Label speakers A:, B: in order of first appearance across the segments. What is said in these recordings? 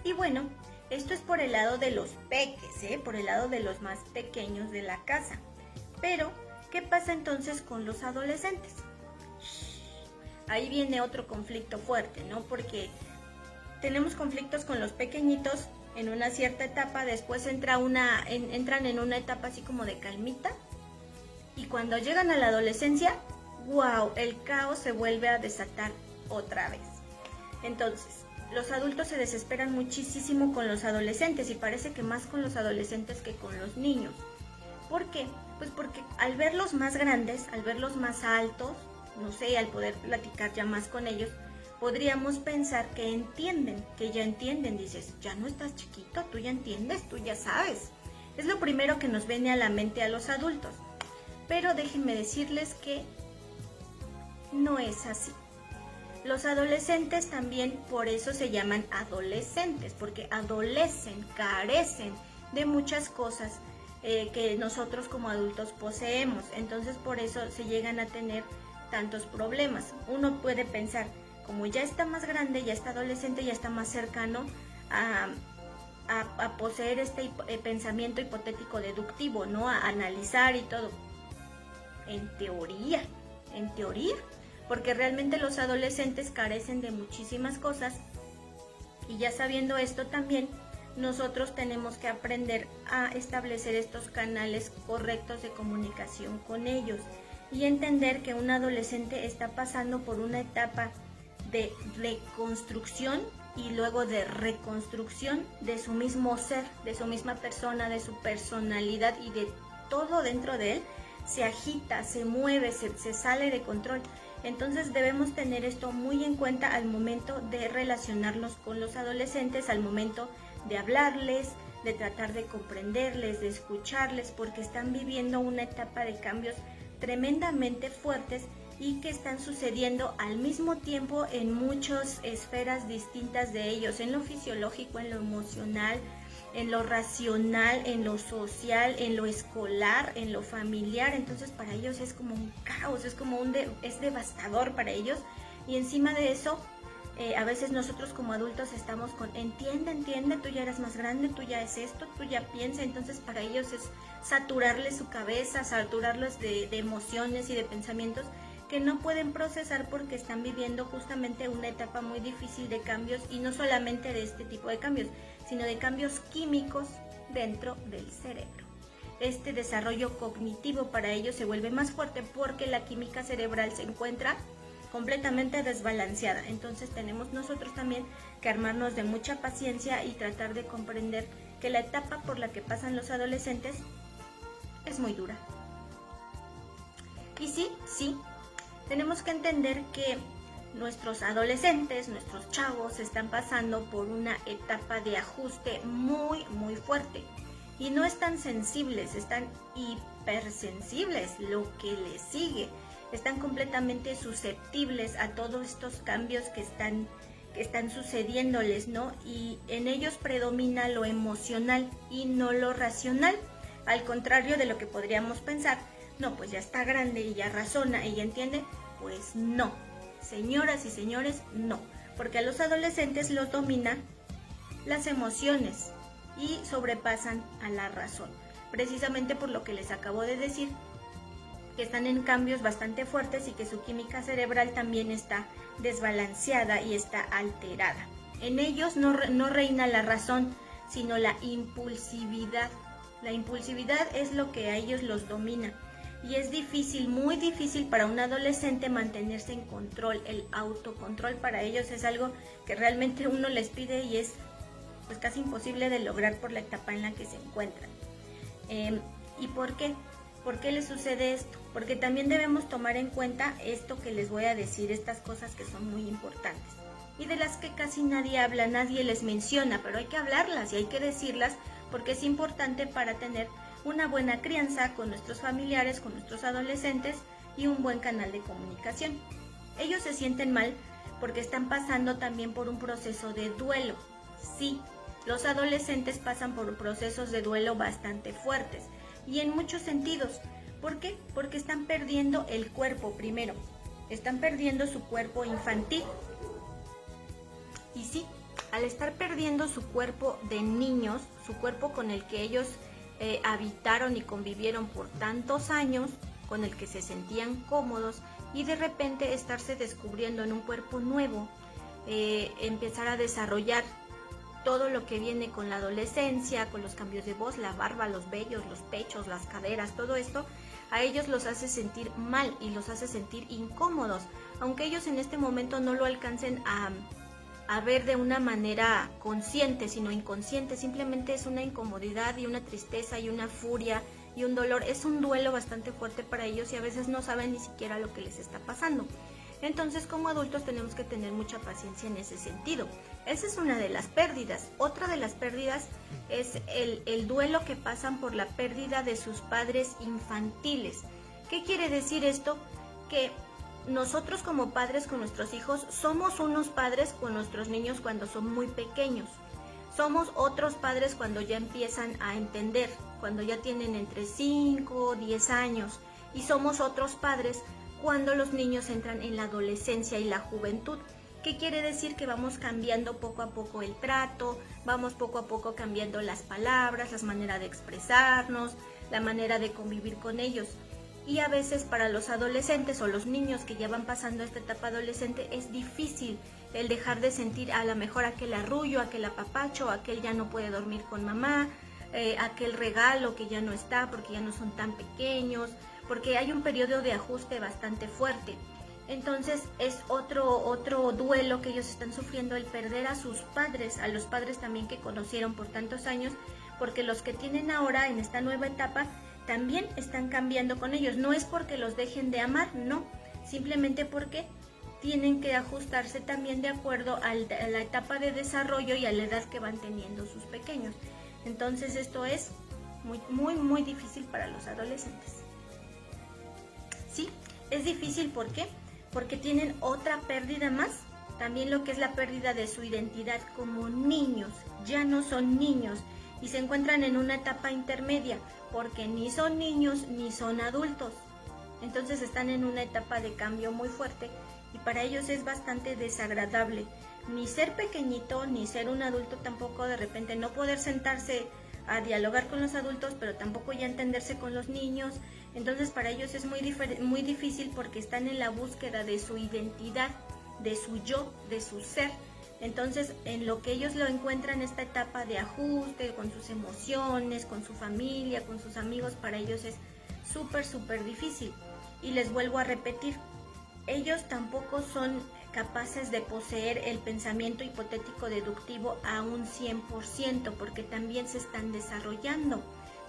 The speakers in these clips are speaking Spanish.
A: Y bueno, esto es por el lado de los peques, por el lado de los más pequeños de la casa. Pero, ¿qué pasa entonces con los adolescentes? Ahí viene otro conflicto fuerte, ¿no? Porque tenemos conflictos con los pequeñitos en una cierta etapa, después entran en una etapa así como de calmita, y cuando llegan a la adolescencia, wow, el caos se vuelve a desatar otra vez. Entonces, los adultos se desesperan muchísimo con los adolescentes, y parece que más con los adolescentes que con los niños. ¿Por qué? Pues porque al verlos más grandes, al verlos más altos, no sé, al poder platicar ya más con ellos, podríamos pensar que entienden, que ya entienden. Dices, ya no estás chiquito, tú ya entiendes, tú ya sabes. Es lo primero que nos viene a la mente a los adultos. Pero déjenme decirles que no es así. Los adolescentes también por eso se llaman adolescentes, porque adolecen, carecen de muchas cosas que nosotros como adultos poseemos. Entonces por eso se llegan a tener tantos problemas. Uno puede pensar, como ya está más grande, ya está adolescente, ya está más cercano a poseer este pensamiento hipotético deductivo, ¿no? A analizar y todo. En teoría, porque realmente los adolescentes carecen de muchísimas cosas, y ya sabiendo esto también, nosotros tenemos que aprender a establecer estos canales correctos de comunicación con ellos y entender que un adolescente está pasando por una etapa de reconstrucción y luego de reconstrucción de su mismo ser, de su misma persona, de su personalidad, y de todo dentro de él se agita, se mueve, se sale de control. Entonces debemos tener esto muy en cuenta al momento de relacionarnos con los adolescentes, al momento de hablarles, de tratar de comprenderles, de escucharles, porque están viviendo una etapa de cambios tremendamente fuertes y que están sucediendo al mismo tiempo en muchas esferas distintas de ellos, en lo fisiológico, en lo emocional, en lo racional, en lo social, en lo escolar, en lo familiar. Entonces para ellos es como un caos, es devastador para ellos. Y encima de eso, a veces nosotros como adultos estamos con entiende, tú ya eres más grande, tú ya es esto, tú ya piensa. Entonces para ellos es saturarles su cabeza, saturarlos de emociones y de pensamientos que no pueden procesar, porque están viviendo justamente una etapa muy difícil de cambios, y no solamente de este tipo de cambios, sino de cambios químicos dentro del cerebro. Este desarrollo cognitivo para ellos se vuelve más fuerte porque la química cerebral se encuentra completamente desbalanceada. Entonces tenemos nosotros también que armarnos de mucha paciencia y tratar de comprender que la etapa por la que pasan los adolescentes es muy dura. Y sí, tenemos que entender que nuestros adolescentes, nuestros chavos, están pasando por una etapa de ajuste muy, muy fuerte. Y no están sensibles, están hipersensibles, lo que les sigue. Están completamente susceptibles a todos estos cambios que están sucediéndoles, ¿no? Y en ellos predomina lo emocional y no lo racional. Al contrario de lo que podríamos pensar, no, pues ya está grande y ya razona y ya entiende. Pues no, señoras y señores, no, porque a los adolescentes los dominan las emociones y sobrepasan a la razón, precisamente por lo que les acabo de decir, que están en cambios bastante fuertes y que su química cerebral también está desbalanceada y está alterada. En ellos no reina la razón, sino la impulsividad. La impulsividad es lo que a ellos los domina. Y es difícil, muy difícil para un adolescente mantenerse en control. El autocontrol para ellos es algo que realmente uno les pide y es pues casi imposible de lograr por la etapa en la que se encuentran. ¿Y por qué? ¿Por qué les sucede esto? Porque también debemos tomar en cuenta esto que les voy a decir, estas cosas que son muy importantes y de las que casi nadie habla, nadie les menciona, pero hay que hablarlas y hay que decirlas porque es importante para tener una buena crianza con nuestros familiares, con nuestros adolescentes y un buen canal de comunicación. Ellos se sienten mal porque están pasando también por un proceso de duelo. Sí, los adolescentes pasan por procesos de duelo bastante fuertes y en muchos sentidos. ¿Por qué? Porque están perdiendo el cuerpo primero. Están perdiendo su cuerpo infantil. Y sí, al estar perdiendo su cuerpo de niños, su cuerpo con el que ellos habitaron y convivieron por tantos años, con el que se sentían cómodos, y de repente estarse descubriendo en un cuerpo nuevo, empezar a desarrollar todo lo que viene con la adolescencia, con los cambios de voz, la barba, los vellos, los pechos, las caderas, todo esto, a ellos los hace sentir mal y los hace sentir incómodos, aunque ellos en este momento no lo alcancen a ver de una manera consciente, sino inconsciente. Simplemente es una incomodidad y una tristeza y una furia y un dolor. Es un duelo bastante fuerte para ellos y a veces no saben ni siquiera lo que les está pasando. Entonces, como adultos tenemos que tener mucha paciencia en ese sentido. Esa es una de las pérdidas. Otra de las pérdidas es el duelo que pasan por la pérdida de sus padres infantiles. ¿Qué quiere decir esto? Que nosotros como padres con nuestros hijos somos unos padres con nuestros niños cuando son muy pequeños. Somos otros padres cuando ya empiezan a entender, cuando ya tienen entre 5 o 10 años. Y somos otros padres cuando los niños entran en la adolescencia y la juventud. ¿Qué quiere decir? Que vamos cambiando poco a poco el trato, vamos poco a poco cambiando las palabras, la manera de expresarnos, la manera de convivir con ellos. Y a veces para los adolescentes o los niños que ya van pasando esta etapa adolescente es difícil el dejar de sentir a lo mejor aquel arrullo, aquel apapacho, aquel ya no puede dormir con mamá, aquel regalo que ya no está porque ya no son tan pequeños, porque hay un periodo de ajuste bastante fuerte. Entonces es otro duelo que ellos están sufriendo, el perder a sus padres, a los padres también que conocieron por tantos años, porque los que tienen ahora en esta nueva etapa también están cambiando con ellos. No es porque los dejen de amar, no, simplemente porque tienen que ajustarse también de acuerdo a la etapa de desarrollo y a la edad que van teniendo sus pequeños. Entonces esto es muy difícil para los adolescentes. Sí, es difícil, ¿por qué? Porque tienen otra pérdida más, también lo que es la pérdida de su identidad como niños. Ya no son niños y se encuentran en una etapa intermedia, porque ni son niños ni son adultos. Entonces están en una etapa de cambio muy fuerte y para ellos es bastante desagradable ni ser pequeñito ni ser un adulto tampoco, de repente no poder sentarse a dialogar con los adultos, pero tampoco ya entenderse con los niños. Entonces para ellos es muy difícil porque están en la búsqueda de su identidad, de su yo, de su ser. Entonces en lo que ellos lo encuentran esta etapa de ajuste con sus emociones, con su familia, con sus amigos, para ellos es súper difícil. Y les vuelvo a repetir, ellos tampoco son capaces de poseer el pensamiento hipotético deductivo a un 100%, porque también se están desarrollando,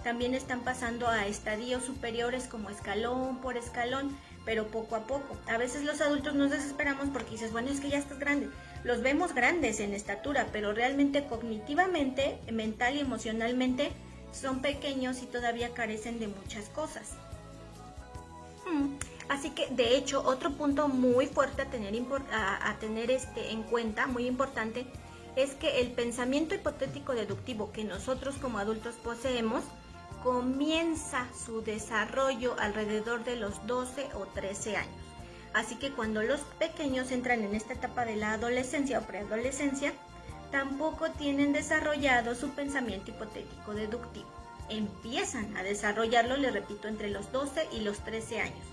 A: también están pasando a estadios superiores como escalón por escalón, pero poco a poco. A veces los adultos nos desesperamos porque dices, bueno, es que ya estás grande. Los vemos grandes en estatura, pero realmente cognitivamente, mental y emocionalmente son pequeños y todavía carecen de muchas cosas. Así que, de hecho, otro punto muy fuerte a tener en cuenta, muy importante, es que el pensamiento hipotético deductivo que nosotros como adultos poseemos comienza su desarrollo alrededor de los 12 o 13 años. Así que cuando los pequeños entran en esta etapa de la adolescencia o preadolescencia, tampoco tienen desarrollado su pensamiento hipotético deductivo. Empiezan a desarrollarlo, les repito, entre los 12 y los 13 años.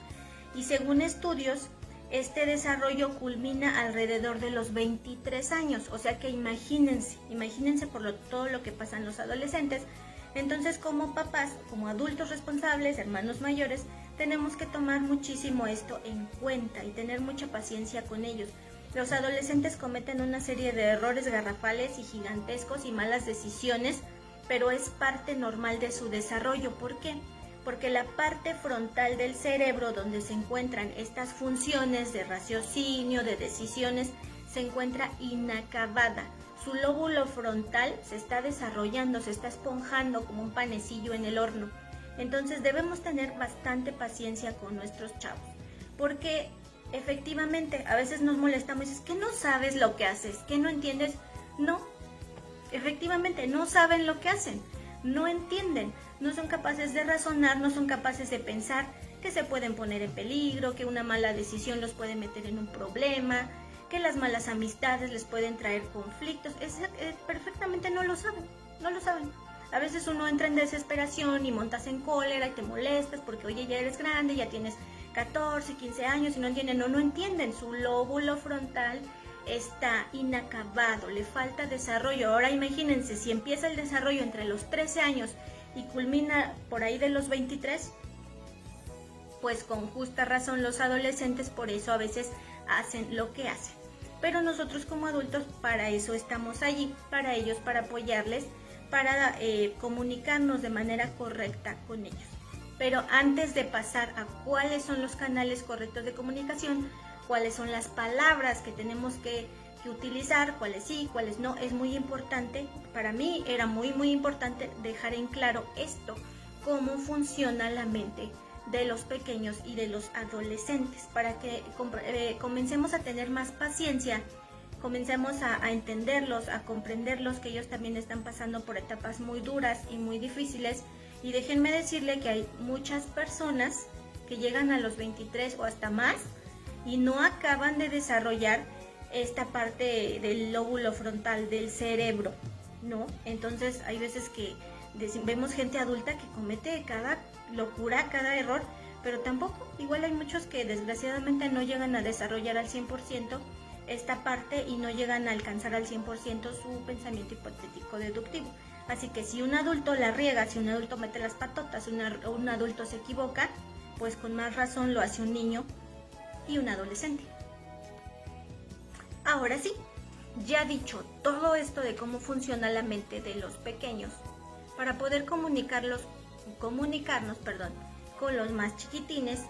A: Y según estudios, este desarrollo culmina alrededor de los 23 años. O sea que imagínense por todo lo que pasan los adolescentes. Entonces, como papás, como adultos responsables, hermanos mayores, tenemos que tomar muchísimo esto en cuenta y tener mucha paciencia con ellos. Los adolescentes cometen una serie de errores garrafales y gigantescos y malas decisiones, pero es parte normal de su desarrollo. ¿Por qué? Porque la parte frontal del cerebro, donde se encuentran estas funciones de raciocinio, de decisiones, se encuentra inacabada. Su lóbulo frontal se está desarrollando, se está esponjando como un panecillo en el horno. Entonces debemos tener bastante paciencia con nuestros chavos, porque efectivamente a veces nos molestamos, es que no sabes lo que haces, que no entiendes. No, efectivamente no saben lo que hacen, no entienden, no son capaces de razonar, no son capaces de pensar que se pueden poner en peligro, que una mala decisión los puede meter en un problema. que las malas amistades les pueden traer conflictos. Perfectamente no lo saben, no lo saben. A veces uno entra en desesperación y montas en cólera y te molestas porque, oye, ya eres grande, ya tienes 14, 15 años y no entienden. Su lóbulo frontal está inacabado, le falta desarrollo. Ahora imagínense, si empieza el desarrollo entre los 13 años y culmina por ahí de los 23, pues con justa razón los adolescentes por eso a veces hacen lo que hacen. Pero nosotros como adultos para eso estamos allí, para ellos, para apoyarles, para comunicarnos de manera correcta con ellos. Pero antes de pasar a cuáles son los canales correctos de comunicación, cuáles son las palabras que tenemos que utilizar, cuáles sí, cuáles no, es muy importante, para mí era muy importante dejar en claro esto, cómo funciona la mente de los pequeños y de los adolescentes, para que comencemos a tener más paciencia, comencemos a entenderlos, a comprenderlos, que ellos también están pasando por etapas muy duras y muy difíciles. Y déjenme decirle que hay muchas personas que llegan a los 23 o hasta más y no acaban de desarrollar esta parte del lóbulo frontal del cerebro, ¿no? Entonces hay veces que vemos gente adulta que comete cada locura, cada error, pero tampoco, igual hay muchos que desgraciadamente no llegan a desarrollar al 100% esta parte y no llegan a alcanzar al 100% su pensamiento hipotético deductivo. Así que si un adulto la riega, si un adulto mete las patotas, un adulto se equivoca, pues con más razón lo hace un niño y un adolescente. Ahora sí, ya dicho todo esto de cómo funciona la mente de los pequeños, para poder comunicarnos con los más chiquitines,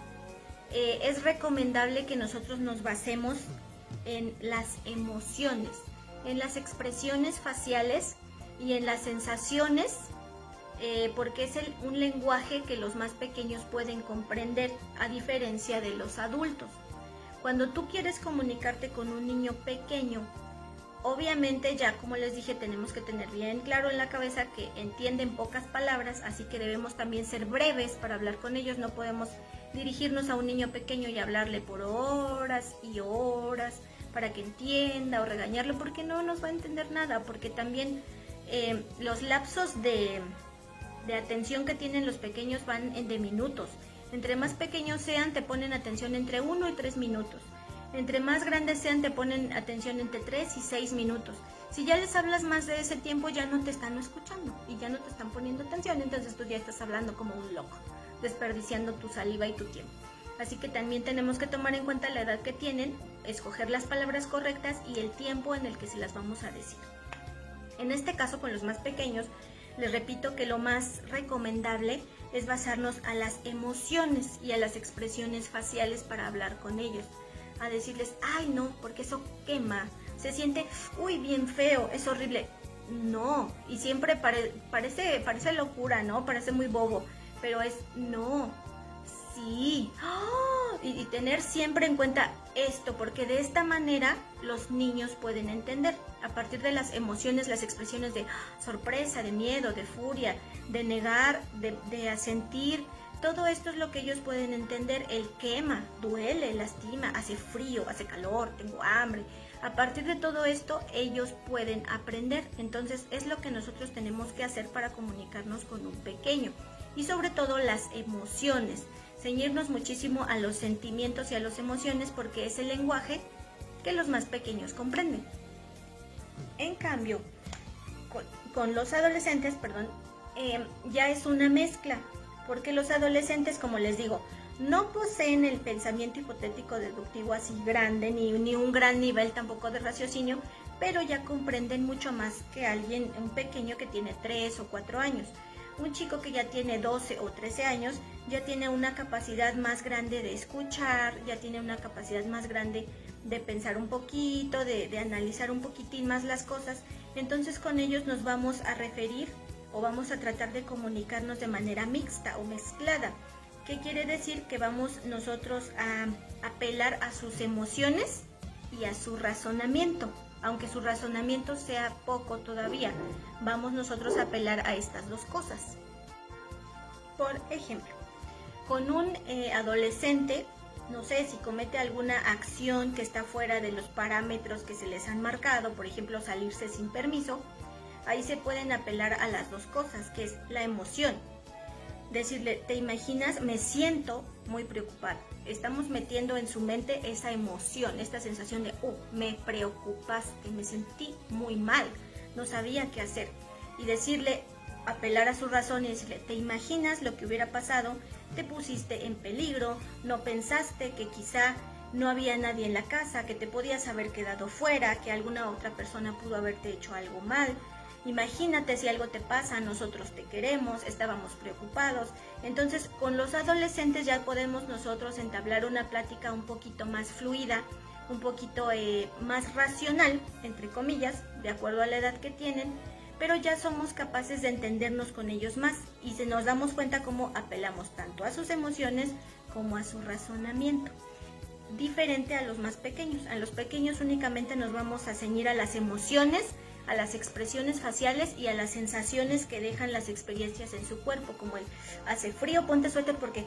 A: es recomendable que nosotros nos basemos en las emociones, en las expresiones faciales y en las sensaciones, porque es un lenguaje que los más pequeños pueden comprender, a diferencia de los adultos. Cuando tú quieres comunicarte con un niño pequeño, obviamente ya como les dije, tenemos que tener bien claro en la cabeza que entienden pocas palabras, así que debemos también ser breves para hablar con ellos. No podemos dirigirnos a un niño pequeño y hablarle por horas y horas para que entienda, o regañarlo porque no nos va a entender nada, porque también los lapsos de atención que tienen los pequeños van de minutos. Entre más pequeños sean, te ponen atención entre 1 y 3 minutos. Entre más grandes sean, te ponen atención entre 3 y 6 minutos. Si ya les hablas más de ese tiempo, ya no te están escuchando y ya no te están poniendo atención, entonces tú ya estás hablando como un loco, desperdiciando tu saliva y tu tiempo. Así que también tenemos que tomar en cuenta la edad que tienen, escoger las palabras correctas y el tiempo en el que se las vamos a decir. En este caso, con los más pequeños, les repito que lo más recomendable es basarnos a las emociones y a las expresiones faciales para hablar con ellos. A decirles, ay no, porque eso quema, se siente, uy, bien feo, es horrible. No, y siempre parece locura, ¿no? Parece muy bobo, pero es no, sí. ¡Oh! Y tener siempre en cuenta esto, porque de esta manera los niños pueden entender. A partir de las emociones, las expresiones de sorpresa, de miedo, de furia, de negar, de asentir, todo esto es lo que ellos pueden entender. El quema, duele, lastima, hace frío, hace calor, tengo hambre. A partir de todo esto, ellos pueden aprender. Entonces, es lo que nosotros tenemos que hacer para comunicarnos con un pequeño. Y sobre todo las emociones. Ceñirnos muchísimo a los sentimientos y a las emociones, porque es el lenguaje que los más pequeños comprenden. En cambio, con los adolescentes, ya es una mezcla, porque los adolescentes, como les digo, no poseen el pensamiento hipotético deductivo así grande, ni un gran nivel tampoco de raciocinio, pero ya comprenden mucho más que un pequeño que tiene 3 o 4 años. Un chico que ya tiene 12 o 13 años ya tiene una capacidad más grande de escuchar, ya tiene una capacidad más grande de pensar un poquito, de analizar un poquitín más las cosas. Entonces con ellos nos vamos a referir o vamos a tratar de comunicarnos de manera mixta o mezclada. ¿Qué quiere decir? Que vamos nosotros a apelar a sus emociones y a su razonamiento. Aunque su razonamiento sea poco todavía, vamos nosotros a apelar a estas dos cosas. Por ejemplo, con un adolescente no sé, si comete alguna acción que está fuera de los parámetros que se les han marcado, por ejemplo, salirse sin permiso, ahí se pueden apelar a las dos cosas, que es la emoción. Decirle, ¿te imaginas? Me siento muy preocupada. Estamos metiendo en su mente esa emoción, esta sensación de, me preocupaste, me sentí muy mal, no sabía qué hacer. Y decirle, apelar a su razón y decirle, ¿te imaginas lo que hubiera pasado? Te pusiste en peligro, no pensaste que quizá no había nadie en la casa, que te podías haber quedado fuera, que alguna otra persona pudo haberte hecho algo mal. Imagínate si algo te pasa, nosotros te queremos, estábamos preocupados. Entonces, con los adolescentes ya podemos nosotros entablar una plática un poquito más fluida, un poquito más racional, entre comillas, de acuerdo a la edad que tienen, pero ya somos capaces de entendernos con ellos más y se nos damos cuenta cómo apelamos tanto a sus emociones como a su razonamiento. Diferente a los más pequeños. A los pequeños únicamente nos vamos a ceñir a las emociones, a las expresiones faciales y a las sensaciones que dejan las experiencias en su cuerpo, como el hace frío, ponte suéter porque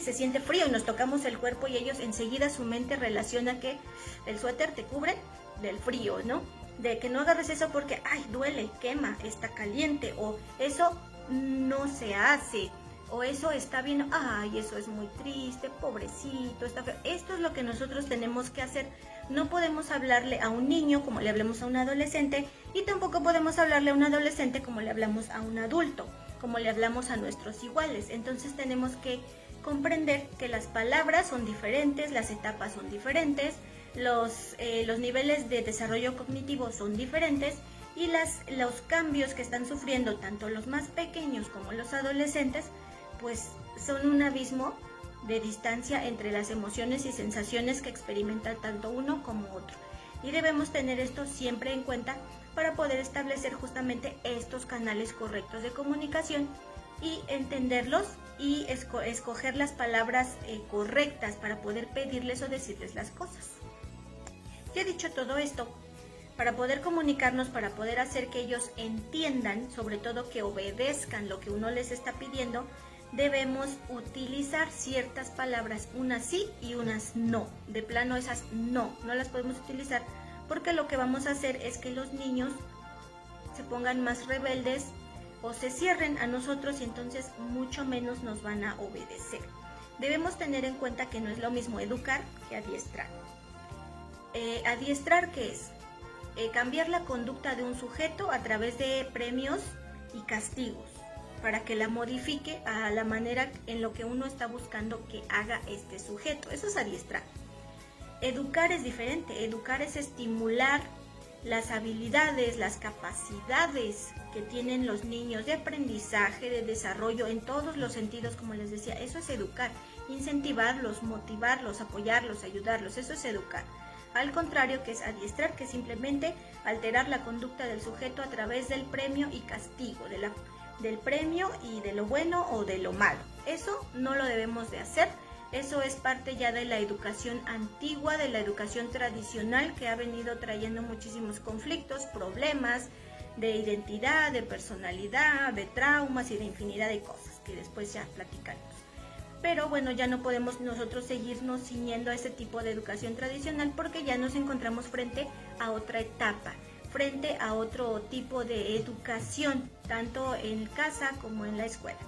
A: se siente frío, y nos tocamos el cuerpo y ellos enseguida su mente relaciona que el suéter te cubre del frío, ¿no? De que no agarres eso porque duele, quema, está caliente, o eso no se hace, o eso está bien, eso es muy triste, pobrecito, está feo. Esto es lo que nosotros tenemos que hacer. No podemos hablarle a un niño como le hablamos a un adolescente, y tampoco podemos hablarle a un adolescente como le hablamos a un adulto, como le hablamos a nuestros iguales. Entonces tenemos que comprender que las palabras son diferentes, las etapas son diferentes, los niveles de desarrollo cognitivo son diferentes, y los cambios que están sufriendo tanto los más pequeños como los adolescentes, pues son un abismo de distancia entre las emociones y sensaciones que experimentan tanto uno como otro. Y debemos tener esto siempre en cuenta para poder establecer justamente estos canales correctos de comunicación y entenderlos y escoger las palabras correctas para poder pedirles o decirles las cosas. Ya dicho todo esto, para poder comunicarnos, para poder hacer que ellos entiendan, sobre todo que obedezcan lo que uno les está pidiendo, debemos utilizar ciertas palabras, unas sí y unas no. De plano esas no las podemos utilizar, porque lo que vamos a hacer es que los niños se pongan más rebeldes o se cierren a nosotros, y entonces mucho menos nos van a obedecer. Debemos tener en cuenta que no es lo mismo educar que adiestrar. Adiestrar, ¿qué es? Cambiar la conducta de un sujeto a través de premios y castigos, para que la modifique a la manera en lo que uno está buscando que haga este sujeto. Eso es adiestrar. Educar es diferente. Educar es estimular las habilidades, las capacidades que tienen los niños de aprendizaje, de desarrollo en todos los sentidos, como les decía. Eso es educar. Incentivarlos, motivarlos, apoyarlos, ayudarlos. Eso es educar. Al contrario, que es adiestrar, que es simplemente alterar la conducta del sujeto a través del premio y castigo, del premio y de lo bueno o de lo malo. Eso no lo debemos de hacer. Eso es parte ya de la educación antigua, de la educación tradicional, que ha venido trayendo muchísimos conflictos, problemas de identidad, de personalidad, de traumas y de infinidad de cosas que después ya platicaremos. Pero bueno, ya no podemos nosotros seguirnos ciñendo a ese tipo de educación tradicional, porque ya nos encontramos frente a otra etapa, frente a otro tipo de educación, tanto en casa como en la escuela.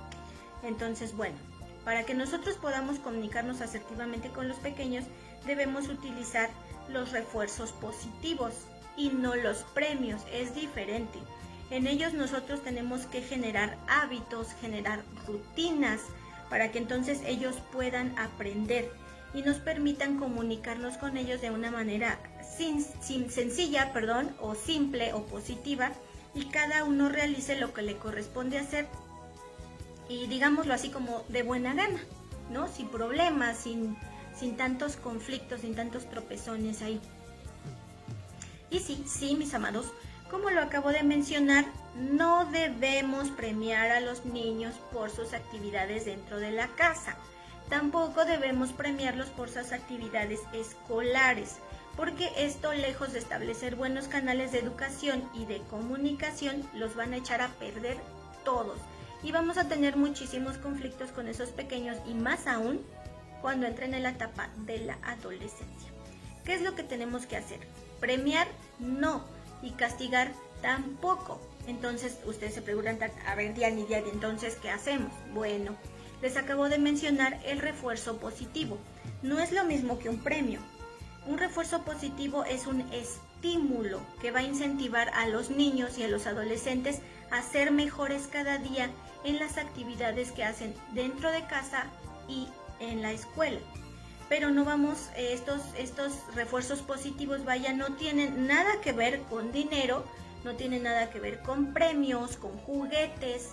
A: Entonces, bueno, para que nosotros podamos comunicarnos asertivamente con los pequeños, debemos utilizar los refuerzos positivos y no los premios. Es diferente. En ellos nosotros tenemos que generar hábitos, generar rutinas, para que entonces ellos puedan aprender y nos permitan comunicarnos con ellos de una manera sencilla, o simple o positiva, y cada uno realice lo que le corresponde hacer, y digámoslo así, como de buena gana, ¿no? Sin problemas, sin tantos conflictos, sin tantos tropezones ahí. Y sí, mis amados, como lo acabo de mencionar, no debemos premiar a los niños por sus actividades dentro de la casa. Tampoco debemos premiarlos por sus actividades escolares, porque esto, lejos de establecer buenos canales de educación y de comunicación, los van a echar a perder todos. Y vamos a tener muchísimos conflictos con esos pequeños, y más aún cuando entren en la etapa de la adolescencia. ¿Qué es lo que tenemos que hacer? Premiar, no, y castigar, tampoco. Entonces, ustedes se preguntan, a ver, Diana, entonces, ¿qué hacemos? Bueno, les acabo de mencionar el refuerzo positivo. No es lo mismo que un premio. Un refuerzo positivo es un estímulo que va a incentivar a los niños y a los adolescentes a ser mejores cada día en las actividades que hacen dentro de casa y en la escuela. Pero no vamos, estos refuerzos positivos, no tienen nada que ver con dinero, no tienen nada que ver con premios, con juguetes,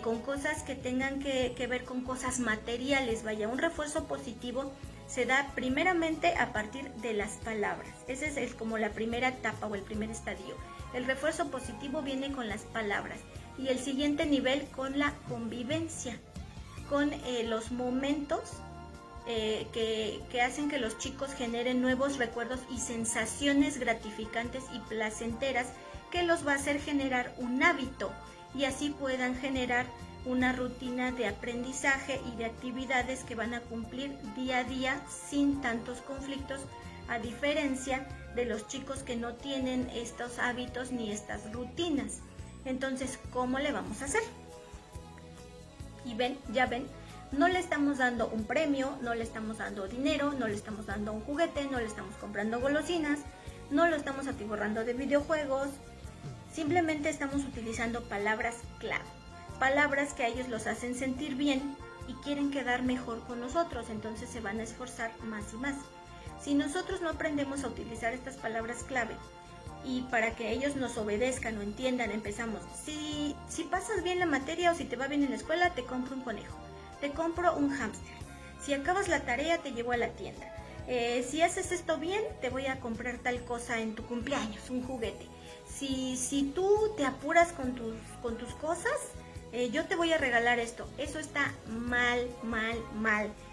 A: con cosas que tengan que ver con cosas materiales. Un refuerzo positivo se da primeramente a partir de las palabras. Esa es como la primera etapa o el primer estadio. El refuerzo positivo viene con las palabras y el siguiente nivel con la convivencia, con los momentos que hacen que los chicos generen nuevos recuerdos y sensaciones gratificantes y placenteras que los va a hacer generar un hábito y así puedan generar una rutina de aprendizaje y de actividades que van a cumplir día a día sin tantos conflictos, a diferencia de los chicos que no tienen estos hábitos ni estas rutinas. Entonces, ¿cómo le vamos a hacer? Y ya ven, no le estamos dando un premio, no le estamos dando dinero, no le estamos dando un juguete, no le estamos comprando golosinas, no lo estamos atiborrando de videojuegos, simplemente estamos utilizando palabras clave, palabras que a ellos los hacen sentir bien y quieren quedar mejor con nosotros, entonces se van a esforzar más y más. Si nosotros no aprendemos a utilizar estas palabras clave y para que ellos nos obedezcan o entiendan, empezamos, si pasas bien la materia o si te va bien en la escuela, te compro un conejo, te compro un hámster, si acabas la tarea, te llevo a la tienda, si haces esto bien, te voy a comprar tal cosa en tu cumpleaños, un juguete, si tú te apuras con tus cosas, yo te voy a regalar esto. Eso está mal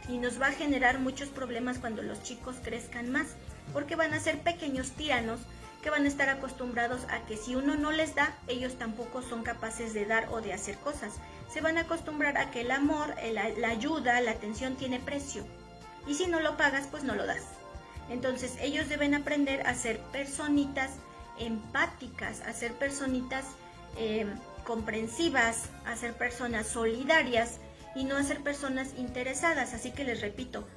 A: y nos va a generar muchos problemas cuando los chicos crezcan más, porque van a ser pequeños tiranos que van a estar acostumbrados a que si uno no les da, ellos tampoco son capaces de dar o de hacer cosas. Se van a acostumbrar a que el amor, la ayuda, la atención tiene precio y si no lo pagas, pues no lo das. Entonces ellos deben aprender a ser personitas empáticas, a ser personitas comprensivas, a ser personas solidarias y no a ser personas interesadas. Así que les repito,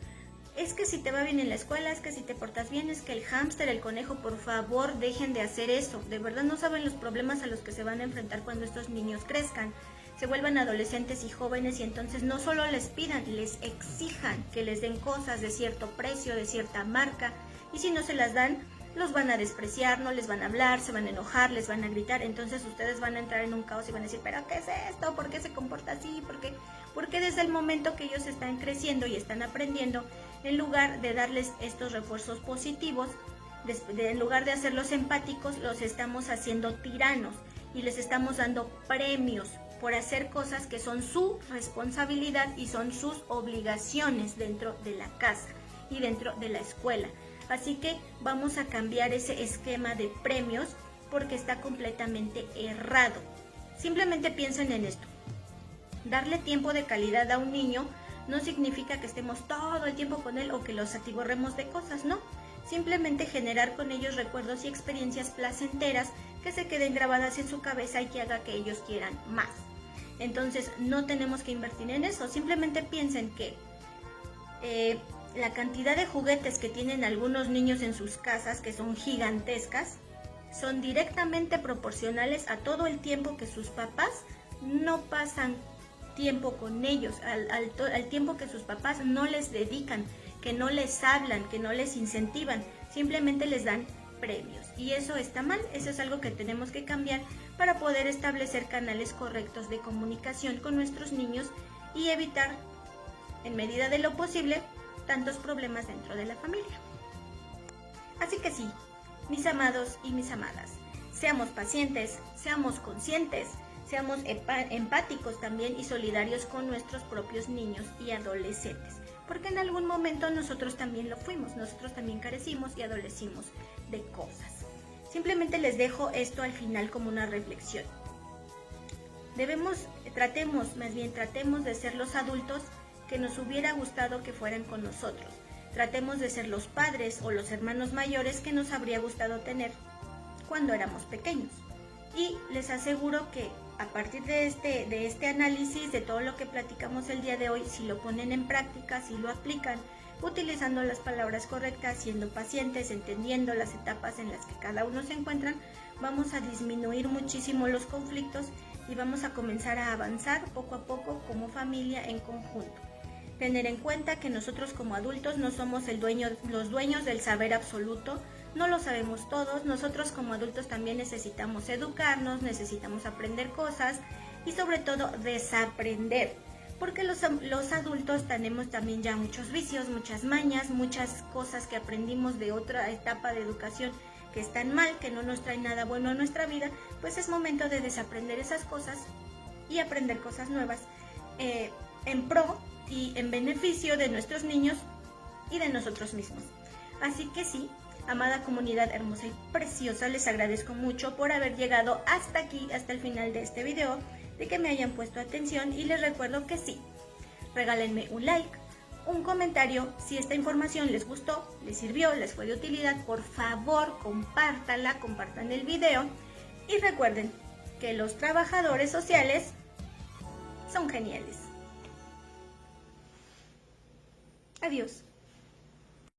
A: es que si te va bien en la escuela, es que si te portas bien, es que el hámster, el conejo, por favor dejen de hacer eso. De verdad no saben los problemas a los que se van a enfrentar cuando estos niños crezcan, se vuelvan adolescentes y jóvenes y entonces no solo les pidan, les exijan que les den cosas de cierto precio, de cierta marca, y si no se las dan, los van a despreciar, no les van a hablar, se van a enojar, les van a gritar, entonces ustedes van a entrar en un caos y van a decir, ¿pero qué es esto? ¿Por qué se comporta así? Porque desde el momento que ellos están creciendo y están aprendiendo, en lugar de darles estos refuerzos positivos, en lugar de hacerlos empáticos, los estamos haciendo tiranos y les estamos dando premios por hacer cosas que son su responsabilidad y son sus obligaciones dentro de la casa y dentro de la escuela. Así que vamos a cambiar ese esquema de premios porque está completamente errado. Simplemente piensen en esto. Darle tiempo de calidad a un niño no significa que estemos todo el tiempo con él o que los atiborremos de cosas, no. Simplemente generar con ellos recuerdos y experiencias placenteras que se queden grabadas en su cabeza y que haga que ellos quieran más. Entonces no tenemos que invertir en eso. Simplemente piensen que la cantidad de juguetes que tienen algunos niños en sus casas, que son gigantescas, son directamente proporcionales a todo el tiempo que sus papás no pasan tiempo con ellos, al tiempo que sus papás no les dedican, que no les hablan, que no les incentivan, simplemente les dan premios. Y eso está mal, eso es algo que tenemos que cambiar para poder establecer canales correctos de comunicación con nuestros niños y evitar, en medida de lo posible, tantos problemas dentro de la familia. Así que sí, mis amados y mis amadas, seamos pacientes, seamos conscientes, seamos empáticos también y solidarios con nuestros propios niños y adolescentes, porque en algún momento nosotros también lo fuimos, nosotros también carecimos y adolecimos de cosas. Simplemente les dejo esto al final como una reflexión. Tratemos de ser los adultos que nos hubiera gustado que fueran con nosotros. Tratemos de ser los padres o los hermanos mayores que nos habría gustado tener cuando éramos pequeños. Y les aseguro que a partir de este análisis, de todo lo que platicamos el día de hoy, si lo ponen en práctica, si lo aplican, utilizando las palabras correctas, siendo pacientes, entendiendo las etapas en las que cada uno se encuentran, vamos a disminuir muchísimo los conflictos y vamos a comenzar a avanzar poco a poco como familia en conjunto. Tener en cuenta que nosotros como adultos no somos los dueños del saber absoluto, no lo sabemos todos, nosotros como adultos también necesitamos educarnos, necesitamos aprender cosas y sobre todo desaprender, porque los adultos tenemos también ya muchos vicios, muchas mañas, muchas cosas que aprendimos de otra etapa de educación que están mal, que no nos traen nada bueno a nuestra vida. Pues es momento de desaprender esas cosas y aprender cosas nuevas en pro y en beneficio de nuestros niños y de nosotros mismos. Así que sí, amada comunidad hermosa y preciosa, les agradezco mucho por haber llegado hasta aquí, hasta el final de este video, de que me hayan puesto atención, y les recuerdo que sí, regálenme un like, un comentario, si esta información les gustó, les sirvió, les fue de utilidad, por favor compartan el video, y recuerden que los trabajadores sociales son geniales. Adiós.